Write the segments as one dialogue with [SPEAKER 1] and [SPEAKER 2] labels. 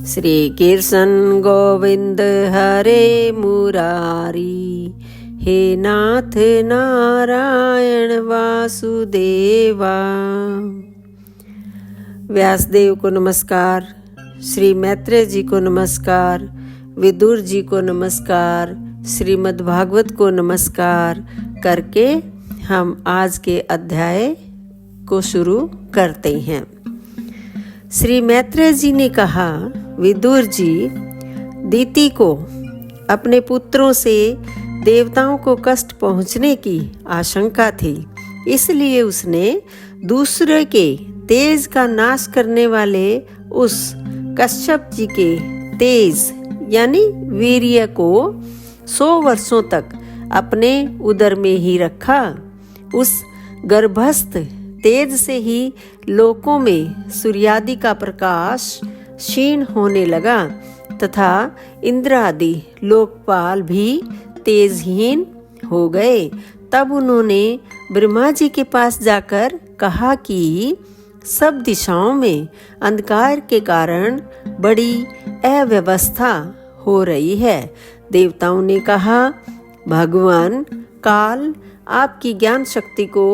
[SPEAKER 1] श्री कृष्ण गोविंद हरे मुरारी, हे नाथ नारायण वासुदेवा। व्यासदेव को नमस्कार, श्री मैत्रेय जी को नमस्कार, विदुर जी को नमस्कार, श्रीमद् भागवत को नमस्कार करके हम आज के अध्याय को शुरू करते हैं। श्री मैत्रेय जी ने कहा, विदुर जी, दीति को अपने पुत्रों से देवताओं को कष्ट पहुंचने की आशंका थी, इसलिए उसने दूसरे के तेज का नाश करने वाले उस कश्यप जी के तेज यानी वीर्य को 100 वर्षों तक अपने उदर में ही रखा। उस गर्भस्थ तेज से ही लोकों में सूर्यादि का प्रकाश क्षीण होने लगा तथा इंद्र आदि लोकपाल भी तेजहीन हो गए। तब उन्होंने ब्रह्मा जी के पास जाकर कहा कि सब दिशाओं में अंधकार के कारण बड़ी अव्यवस्था हो रही है। देवताओं ने कहा, भगवान, काल आपकी ज्ञान शक्ति को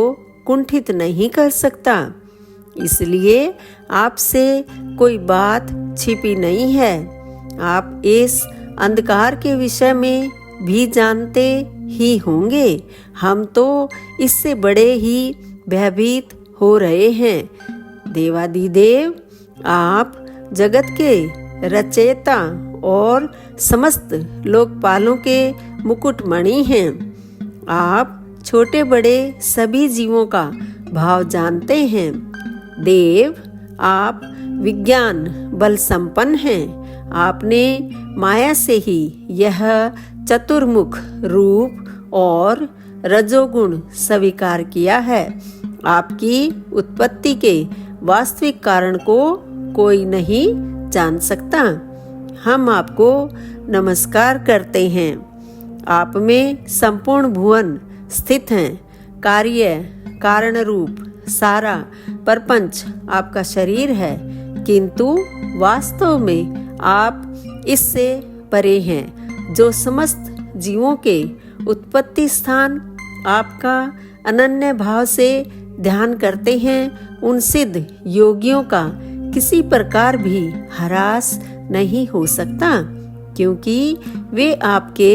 [SPEAKER 1] कुंठित नहीं कर सकता, इसलिए आपसे कोई बात छिपी नहीं है। आप इस अंधकार के विषय में भी जानते ही होंगे। हम तो इससे बड़े ही भयभीत हो रहे हैं। देवादिदेव, आप जगत के रचयिता और समस्त लोकपालों के मुकुटमणि हैं। आप छोटे बड़े सभी जीवों का भाव जानते हैं। देव, आप विज्ञान बल संपन्न हैं। आपने माया से ही यह चतुर्मुख रूप और रजोगुण स्वीकार किया है। आपकी उत्पत्ति के वास्तविक कारण को कोई नहीं जान सकता। हम आपको नमस्कार करते हैं। आप में संपूर्ण भुवन स्थित हैं। कार्य कारण रूप सारा प्रपंच आपका शरीर है, किंतु वास्तव में आप इससे परे हैं। जो समस्त जीवों के उत्पत्ति स्थान आपका अनन्य भाव से ध्यान करते हैं, उन सिद्ध योगियों का किसी प्रकार भी ह्रास नहीं हो सकता, क्योंकि वे आपके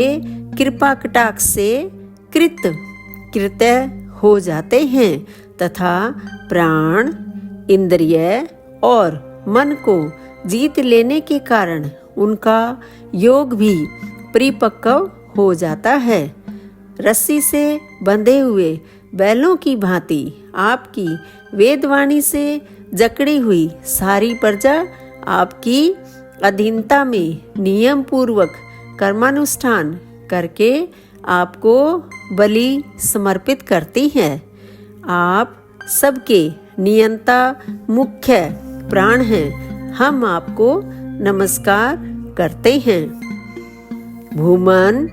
[SPEAKER 1] कृपा कटाक्ष से कृत्य हो जाते हैं तथा प्राण, इंद्रिय और मन को जीत लेने के कारण उनका योग भी परिपक्व हो जाता है। रस्सी से बंधे हुए बैलों की भांति आपकी वेदवाणी से जकड़ी हुई सारी प्रजा आपकी अधीनता में नियम पूर्वक कर्मानुष्ठान करके आपको बलि समर्पित करती है। आप सबके नियंता मुख्य प्राण हैं। हम आपको नमस्कार करते हैं। भूमन,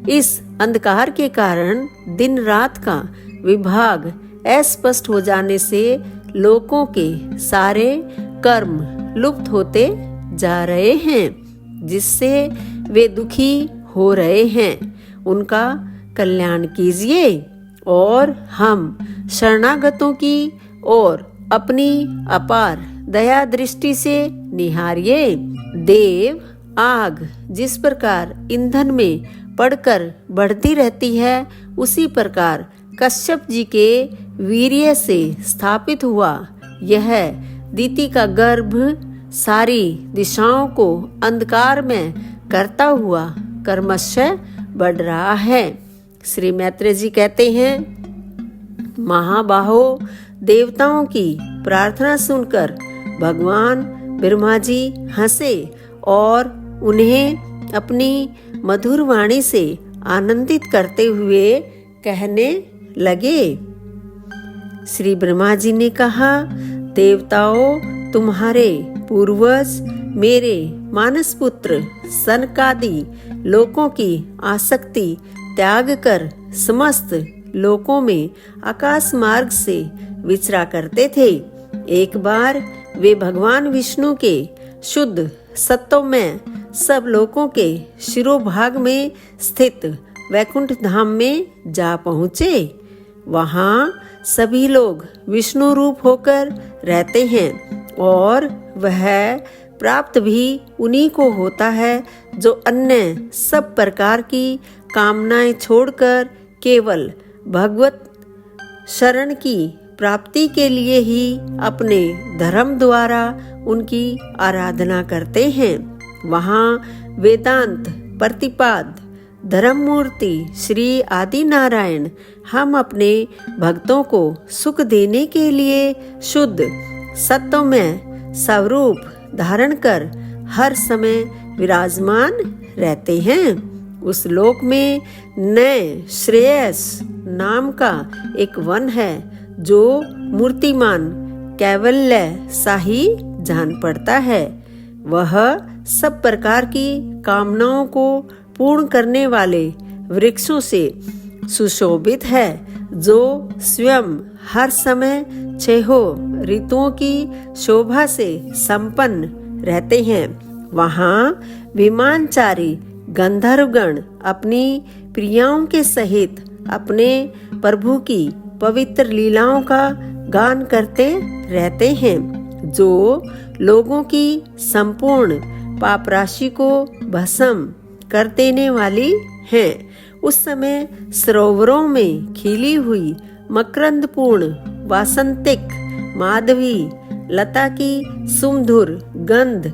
[SPEAKER 1] इस अंधकार के कारण दिन रात का विभाग अस्पष्ट हो जाने से लोगों के सारे कर्म लुप्त होते जा रहे हैं, जिससे वे दुखी हो रहे हैं। उनका कल्याण कीजिए और हम शरणागतों की ओर अपनी अपार दया दृष्टि से निहारिए। देव, आग जिस प्रकार ईंधन में पड़कर बढ़ती रहती है, उसी प्रकार कश्यप जी के वीर्य से स्थापित हुआ यह दीति का गर्भ सारी दिशाओं को अंधकार में करता हुआ कर्मशः बढ़ रहा है। श्री मैत्रेय जी कहते हैं, महाबाहो, देवताओं की प्रार्थना सुनकर भगवान ब्रह्मा जी हंसे और उन्हें अपनी मधुर वाणी से आनंदित करते हुए कहने लगे। श्री ब्रह्मा जी ने कहा, देवताओं, तुम्हारे पूर्वज मेरे मानस पुत्र सनकादि लोकों की आसक्ति त्याग कर समस्त लोकों में आकाश मार्ग से विचरा करते थे। एक बार वे भगवान विष्णु के शुद्ध सत्तों में सब लोगों के शिरोभाग में स्थित वैकुंठ धाम में जा पहुँचे। वहाँ सभी लोग विष्णु रूप होकर रहते हैं और वह प्राप्त भी उन्हीं को होता है जो अन्य सब प्रकार की कामनाएं छोड़कर केवल भगवत शरण की प्राप्ति के लिए ही अपने धर्म द्वारा उनकी आराधना करते हैं। वहाँ वेदांत प्रतिपाद धर्ममूर्ति श्री आदि नारायण हम अपने भक्तों को सुख देने के लिए शुद्ध सत्व में स्वरूप धारण कर हर समय विराजमान रहते हैं। उस लोक में नए श्रेयस नाम का एक वन है जो मूर्तिमान कैवल्य सा ही जान पड़ता है। वह सब प्रकार की कामनाओं को पूर्ण करने वाले वृक्षों से सुशोभित है जो स्वयं हर समय छहों ऋतुओं की शोभा से संपन्न रहते हैं। वहाँ विमानचारी गंधर्वगण अपनी प्रियाओं के सहित अपने प्रभु की पवित्र लीलाओं का गान करते रहते हैं जो लोगों की संपूर्ण पाप राशि को भस्म कर देने वाली है। उस समय सरोवरों में खिली हुई मकरंदपूर्ण वासंतिक माधवी लता की सुमधुर गंध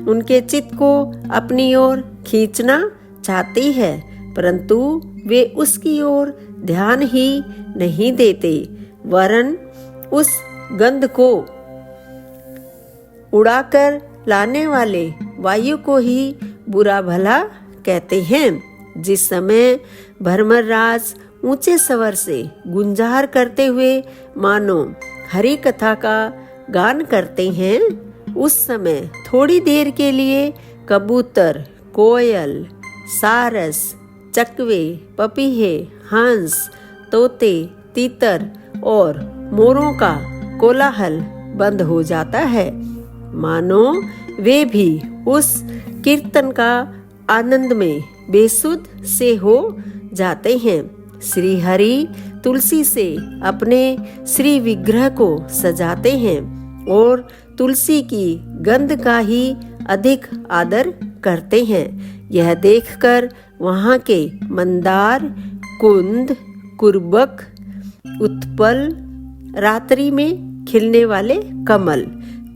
[SPEAKER 1] उनके चित्त को अपनी ओर खींचना चाहती है, परंतु वे उसकी ओर ध्यान ही नहीं देते, वरन उस गंध को उड़ाकर लाने वाले वायु को ही बुरा भला कहते हैं। जिस समय भरमरराज ऊंचे स्वर से गुंजार करते हुए मानो हरि कथा का गान करते हैं, उस समय थोड़ी देर के लिए कबूतर, कोयल, सारस, चकवे, पपीहे, हंस, तोते, तीतर और मोरों का कोलाहल बंद हो जाता है, मानो वे भी उस कीर्तन का आनंद में बेसुध से हो जाते हैं। श्री हरि तुलसी से अपने श्री विग्रह को सजाते हैं और तुलसी की गंध का ही अधिक आदर करते हैं। यह देखकर वहाँ के मंदार, कुंद, कुर्बक, उत्पल, रात्रि में खिलने वाले कमल,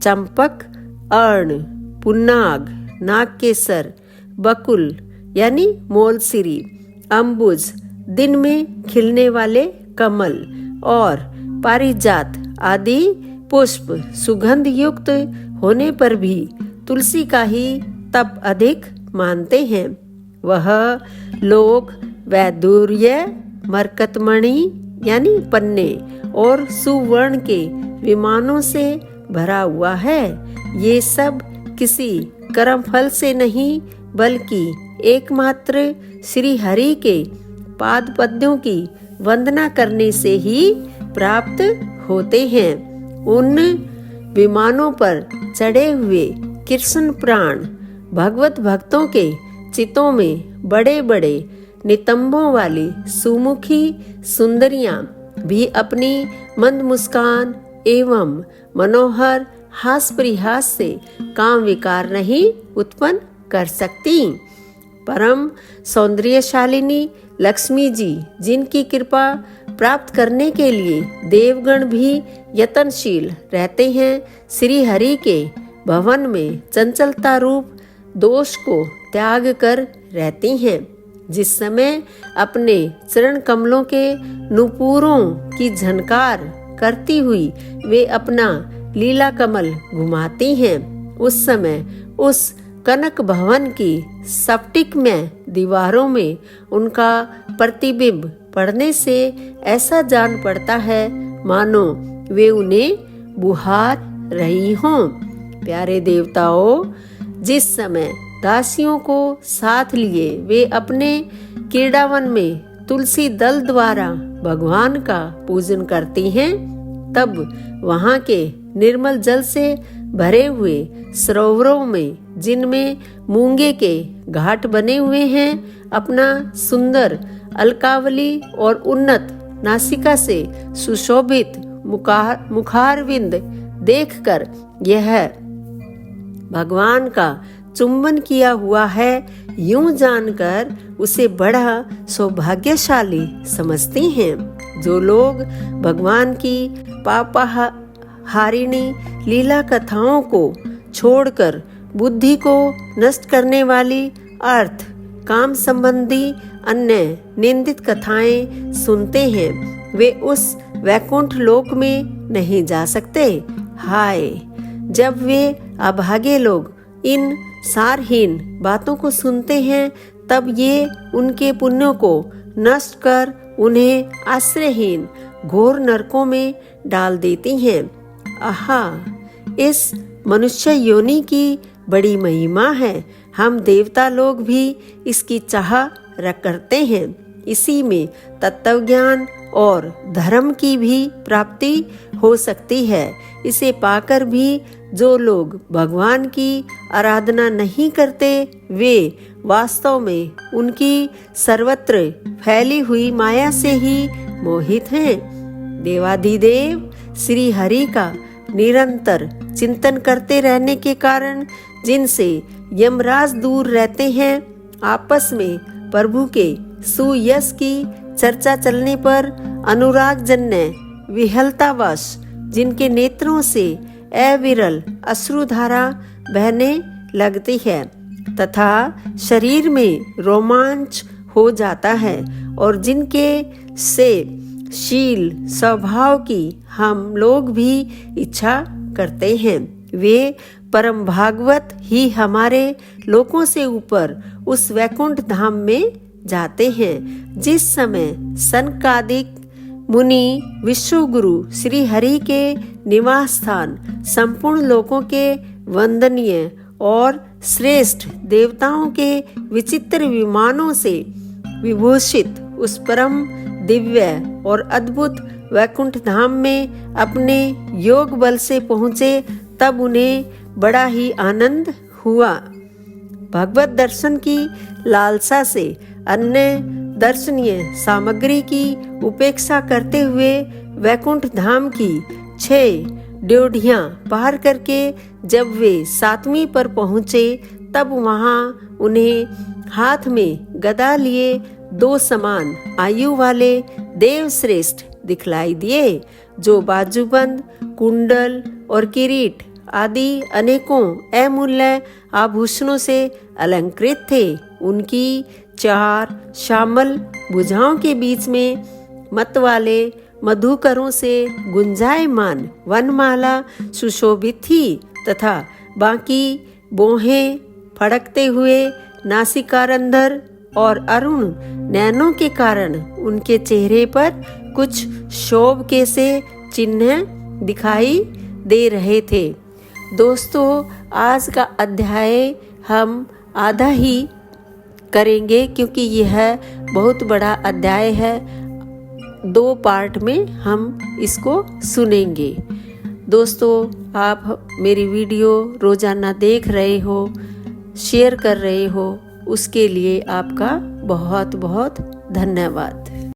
[SPEAKER 1] चंपक, अर्ण, पुन्नाग, नागकेसर, बकुल यानी मोलसिरी, अम्बुज दिन में खिलने वाले कमल और पारिजात आदि पुष्प सुगंध युक्त होने पर भी तुलसी का ही तप अधिक मानते हैं। वह लोक वैदुर्य, मरकतमणि यानी पन्ने और सुवर्ण के विमानों से भरा हुआ है। ये सब किसी कर्म फल से नहीं बल्कि एकमात्र श्री हरि के पाद पद्यों की वंदना करने से ही प्राप्त होते हैं। उन विमानों पर चढ़े हुए कृष्ण प्राण भगवत भक्तों के चितों में बड़े बड़े नितंबों वाली सुमुखी सुंदरियां भी अपनी मंद मुस्कान एवं मनोहर हास परिहास से काम विकार नहीं उत्पन्न कर सकती। परम सौंदर्यशालिनी लक्ष्मी जी जिनकी कृपा प्राप्त करने के लिए देवगण भी यत्नशील रहते हैं, श्री हरि के भवन में चंचलता रूप दोष को त्याग कर रहती हैं। जिस समय अपने चरण कमलों के नुपुरों की झनकार करती हुई वे अपना लीला कमल घुमाती हैं, उस समय उस कनक भवन की स्फटिक में दीवारों में उनका प्रतिबिंब पड़ने से ऐसा जान पड़ता है मानो वे उन्हें बुहार रही हों। प्यारे देवताओं, जिस समय दासियों को साथ लिए वे अपने क्रीड़ावन में तुलसी दल द्वारा भगवान का पूजन करती हैं, तब वहाँ के निर्मल जल से भरे हुए सरोवरों में, जिनमें मूंगे के घाट बने हुए हैं, अपना सुंदर अलकावली और उन्नत नासिका से सुशोभित मुखारविंद देखकर यह भगवान का चुंबन किया हुआ है, यूं जानकर उसे बड़ा सौभाग्यशाली समझती हैं। जो लोग भगवान की पापहारिणी लीला कथाओं को छोड़कर बुद्धि को नष्ट करने वाली अर्थ काम संबंधी अन्य निंदित कथाएं सुनते हैं, वे उस वैकुंठ लोक में नहीं जा सकते। हाय, जब वे अभागे लोग इन सारहीन बातों को सुनते हैं, तब ये उनके पुण्यों को नष्ट कर उन्हें आश्रयहीन घोर नरकों में डाल देती हैं। आहा, इस मनुष्य योनि की बड़ी महिमा है। हम देवता लोग भी इसकी चाह करते हैं। इसी में तत्व ज्ञान और धर्म की भी प्राप्ति हो सकती है। इसे पाकर भी जो लोग भगवान की आराधना नहीं करते, वे वास्तव में उनकी सर्वत्र फैली हुई माया से ही मोहित हैं। देवाधिदेव श्री हरि का निरंतर चिंतन करते रहने के कारण जिनसे यमराज दूर रहते हैं, आपस में प्रभु के सुयश की चर्चा चलने पर अनुराग जन्य विहलतावश जिनके नेत्रों से अविरल अश्रुधारा बहने लगती है तथा शरीर में रोमांच हो जाता है, और जिनके से शील स्वभाव की हम लोग भी इच्छा करते हैं, वे परम भागवत ही हमारे लोकों से ऊपर उस वैकुंठ धाम में जाते हैं। जिस समय सनकादिक मुनि विश्वगुरु श्री हरि के निवास स्थान संपूर्ण लोकों के वंदनीय और श्रेष्ठ देवताओं के विचित्र विमानों से विभूषित उस परम दिव्य और अद्भुत वैकुंठ धाम में अपने योग बल से पहुँचे, तब उन्हें बड़ा ही आनंद हुआ। भगवत दर्शन की लालसा से अन्य दर्शनीय सामग्री की उपेक्षा करते हुए वैकुंठ धाम की 6 ड्योढ़ियां पार करके जब वे 7वीं पर पहुँचे, तब वहाँ उन्हें हाथ में गदा लिए 2 समान आयु वाले देवश्रेष्ठ दिखलाई दिए, जो बाजूबंद, कुंडल और किरीट आदि अनेकों अमूल्य आभूषणों से अलंकृत थे। उनकी 4 श्यामल भुजाओं के बीच में मत वाले मधुकरों से गुंजायमान वनमाला सुशोभित थी तथा बाकी बोहें फड़कते हुए नासिकारंधर और अरुण नैनों के कारण उनके चेहरे पर कुछ शोभ के से चिन्ह दिखाई दे रहे थे। दोस्तों, आज का अध्याय हम आधा ही करेंगे क्योंकि यह बहुत बड़ा अध्याय है। 2 पार्ट में हम इसको सुनेंगे। दोस्तों, आप मेरी वीडियो रोजाना देख रहे हो, शेयर कर रहे हो, उसके लिए आपका बहुत बहुत धन्यवाद।